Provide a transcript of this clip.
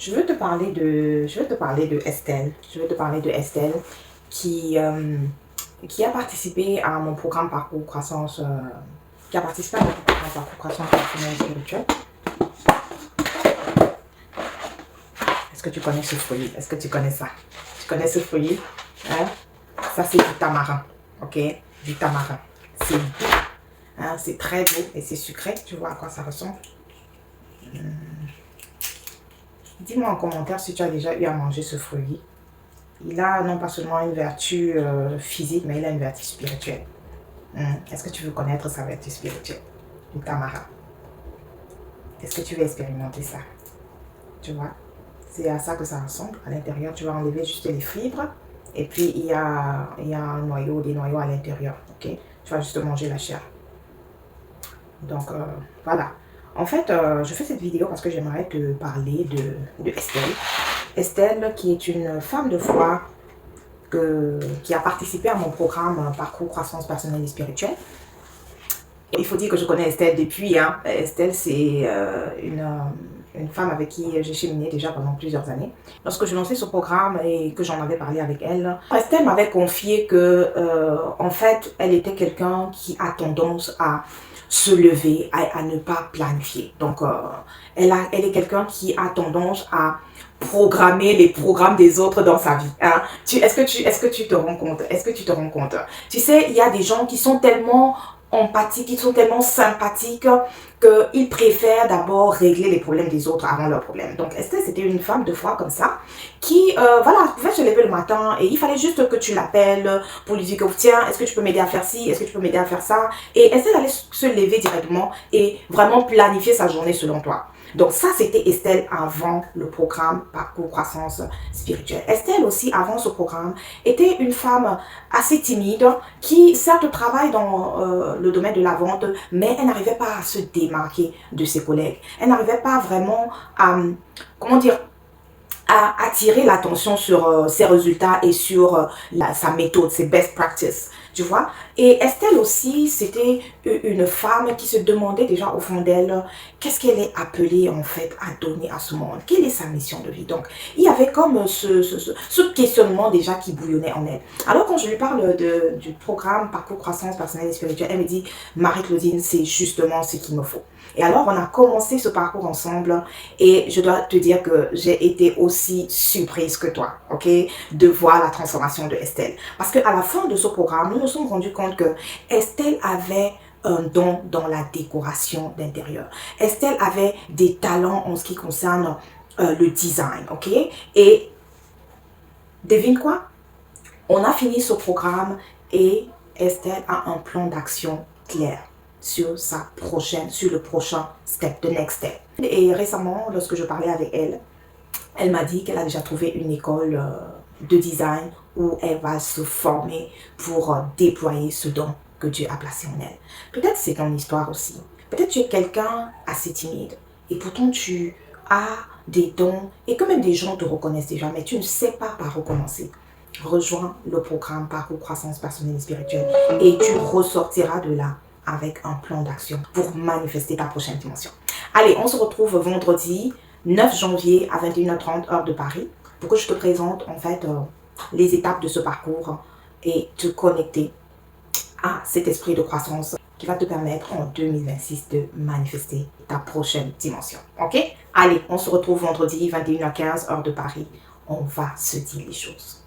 Je veux te parler de Estelle. Je veux te parler de Estelle qui a participé à mon programme Parcours Croissance, qui a participé à mon programme Parcours Croissance personnelle et spirituelle. Est-ce que tu connais ce fruit? Est-ce que tu connais ça? Tu connais ce fruit? Hein? Ça, c'est du tamarin. Ok? Du tamarin. C'est doux. Hein? C'est très doux et c'est sucré. Tu vois à quoi ça ressemble? Dis-moi en commentaire si tu as déjà eu à manger ce fruit. Il a non pas seulement une vertu physique, mais il a une vertu spirituelle. Est-ce que tu veux connaître sa vertu spirituelle? Du tamarin. Est-ce que tu veux expérimenter ça? Tu vois? C'est à ça que ça ressemble. À l'intérieur, tu vas enlever juste les fibres. Et puis, il y a un noyau, des noyaux à l'intérieur. Ok? Tu vas juste manger la chair. Donc, voilà. En fait, je fais cette vidéo parce que j'aimerais te parler de Estelle. Estelle, qui est une femme de foi qui a participé à mon programme Parcours Croissance personnelle et spirituelle. Il faut dire que je connais Estelle depuis. Hein. Estelle, c'est une femme avec qui j'ai cheminé déjà pendant plusieurs années. Lorsque je lançais ce programme et que j'en avais parlé avec elle, Estelle m'avait confié que, en fait, elle était quelqu'un qui a tendance à se lever, à ne pas planifier. Donc, elle est quelqu'un qui a tendance à programmer les programmes des autres dans sa vie. Hein? Est-ce que tu te rends compte? Est-ce que tu te rends compte? Tu sais, il y a des gens qui sont tellement empathiques, qui sont tellement sympathiques qu'ils préfèrent d'abord régler les problèmes des autres avant leurs problèmes. Donc Estelle, c'était une femme de foi comme ça, qui, voilà, pouvait se lever le matin et il fallait juste que tu l'appelles pour lui dire que tiens, est-ce que tu peux m'aider à faire ci, est-ce que tu peux m'aider à faire ça? Et Estelle allait se lever directement et vraiment planifier sa journée selon toi. Donc ça, c'était Estelle avant le programme Parcours Croissance Spirituelle. Estelle aussi, avant ce programme, était une femme assez timide qui, certes, travaille dans le domaine de la vente, mais elle n'arrivait pas à se démarquer de ses collègues. Elle n'arrivait pas vraiment à, comment dire, à attirer l'attention sur ses résultats et sur sa méthode, ses best practices, tu vois. Et Estelle aussi, c'était une femme qui se demandait déjà au fond d'elle, qu'est-ce qu'elle est appelée en fait à donner à ce monde? Quelle est sa mission de vie? Donc, il y avait comme ce questionnement déjà qui bouillonnait en elle. Alors, quand je lui parle du programme Parcours Croissance personnelle et spirituelle, elle me dit, Marie-Claudine, c'est justement ce qu'il me faut. Et alors, on a commencé ce parcours ensemble et je dois te dire que j'ai été aussi surprise que toi, ok, de voir la transformation de Estelle. Parce qu'à la fin de ce programme, nous nous sommes rendus compte que Estelle avait un don dans la décoration d'intérieur. Estelle avait des talents en ce qui concerne le design, ok. Et devine quoi? On a fini ce programme et Estelle a un plan d'action clair sur le prochain step, the next step. Et récemment, lorsque je parlais avec elle, elle m'a dit qu'elle a déjà trouvé une école de design où elle va se former pour déployer ce don que Dieu a placé en elle. Peut-être c'est ton histoire aussi. Peut-être tu es quelqu'un assez timide et pourtant tu as des dons et que même des gens te reconnaissent déjà, mais tu ne sais pas par où commencer. Rejoins le programme Parcours Croissance personnelle et spirituelle et tu ressortiras de là avec un plan d'action pour manifester ta prochaine dimension. Allez, on se retrouve vendredi 9 janvier à 21h30 heure de Paris pour que je te présente en fait les étapes de ce parcours et te connecter à cet esprit de croissance qui va te permettre en 2026 de manifester ta prochaine dimension. Ok? Allez, on se retrouve vendredi 21h15 heure de Paris. On va se dire les choses.